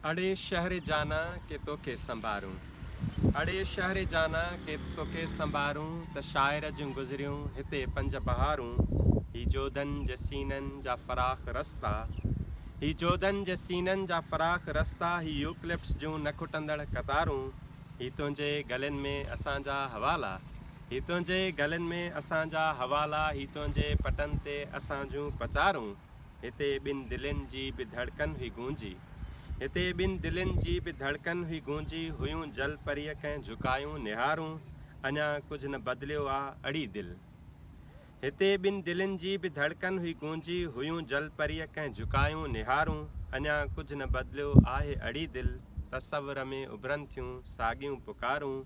अड़े शहर जाना के तोखे संभारूं, अड़े शहर जाना के तोखे संभारूं त शाइर जूं गुज़रियूं हिते पंज बहारूं। ही जोधन जे सीननि जा फराख़ रस्ता, ही जोधन जे सीननि जा फराख़ रस्ता, ही यूक्लिप्स जूं न खुटंदड़ कतारूं। ही तुंहिंजे गलनि में असांजा हवाला, ही तुंहिंजे गलनि में असांजा हवाला, ही तुंहिंजे पटनि ते असां जूं पचारूं। हिते ॿिनि दिलनि जी बि धड़कन हुई गूंजी, हिते ॿिनि दिलनि जी बि धड़कन हुई गूंजी। हुयूं जल परीअ कंहिं झुकायूं निहारूं, अञा कुझु न बदिलियो आहे अड़ी दिलि। हिते ॿिनि दिलनि जी बि धड़कन हुई गूंजी, हुयूं जल परीअ कंहिं झुकायूं निहारूं, अञा कुझु न बदिलियो आहे अड़ी दिलि। तसवर में उभरनि थियूं साॻियूं पुकारूं।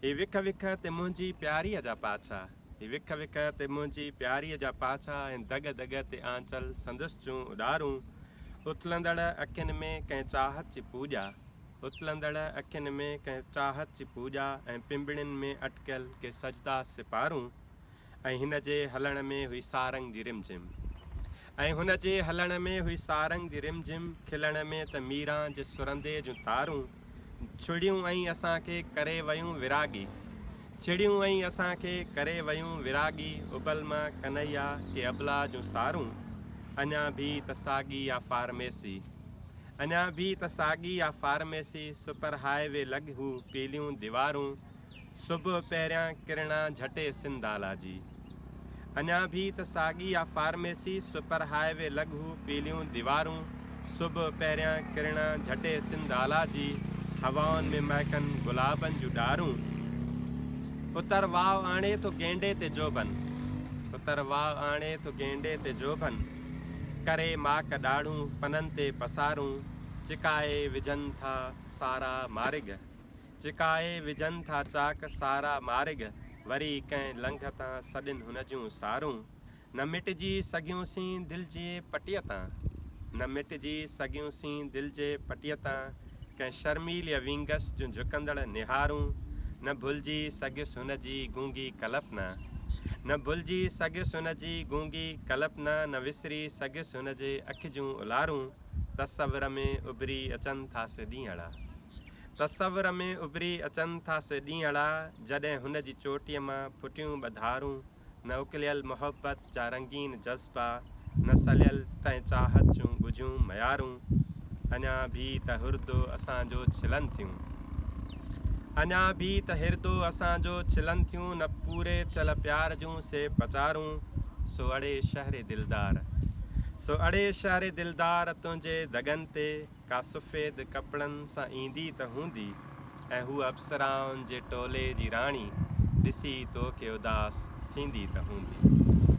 ही विख विख ते मुंहिंजी प्यारीअ जा पाछा, ही विख विख ते मुंहिंजी प्यारीअ जा पाछा, ऐं दग दग ते आंचल संदसि जूं उॾारूं। उथलंदड़ अखियुनि में कंहिं चाहत जी पूॼा, उथलंदड़ अखियुनि में कंहिं चाहत जी पूॼा, ऐं पिंबड़ियुनि में अटकियल के सजदा सिपारूं। ऐं हिन जे हलण में हुई सारंग जी रिमझिम, ऐं हुन जे हलण में हुई सारंग जी रिमझिम। खिलण में त मीरां जे सुरंदे जूं तारूं, छुड़ियूं ऐं असांखे करे वयूं विरागी, छिड़ियूं ऐं असांखे करे वयूं विरागी। उबल मां कन्हैया के अबला जूं सारूं, अञा बि त साॻी या फार्मेसी, अञा बि त साॻी या फार्मेसी। सुपर हाईवे लॻ हू पीलियूं दीवारूं, सुबुह पहिरियां किरणां झटे सिंधाला जी। अञा बि त साॻी या फार्मेसी, सुपर हाईवे लॻ हू पीलियूं दीवारूं, सुबुह पहिरियां किरणां झटे सिंधाला जी। हवाउनि में महकनि गुलाबनि जूं डारूं, उतर वाव आणे थो गेंडे ते जोबन, उतर वाव आणे थो गेंडे ते जोबन। करे माक ॾाढ़ूं पननि ते पसारूं, चिकाए विझनि था सारा मारिग, चिकाए विझनि था चाक सारा मारिग। वरी कंहिं लंघ तां सॾिन हुन जूं सारूं, न मिटिजी सघियूंसीं दिलि जे पटीअ तां, न मिटिजी सघियूंसीं दिलि जे पटीअ तां। कंहिं शर्मीलीअ विंगस जूं झुकंदड़ निहारूं, न भुलिजी सघियुसि हुन जी गूंगी कल्पना, न भुलिजी सघियुसि हुन जी गूंगी कल्पना। न विसरी सघियुसि हुन जे अखि जूं उलारूं, तसवर में उभरी अचनि था से ॾींहड़ा, तसवर में उभरी अचनि था से ॾींहड़ा। जॾहिं हुन जी चोटीअ मां फुटियूं ॿधारूं, न उकलियल मोहबत जा रंगीन जज़्बा, न सलियल तंहिं चाहत जूं ॻुझूं मयारूं। अञा बि त हिरदो असांजो छिलनि थियूं, अञा बि त हिरदो असांजो छिलनि थियूं, न पूरे थियल प्यार जूं से पचारूं। सो अड़े शहर दिलदार, सो अड़े शहर दिलदार, तुंहिंजे दगनि ते का सफ़ेद कपिड़नि सां ईंदी त हूंदी, ऐं हू अप्सराउनि जे टोले जी राणी ॾिसी तोखे उदास थींदी त हूंदी।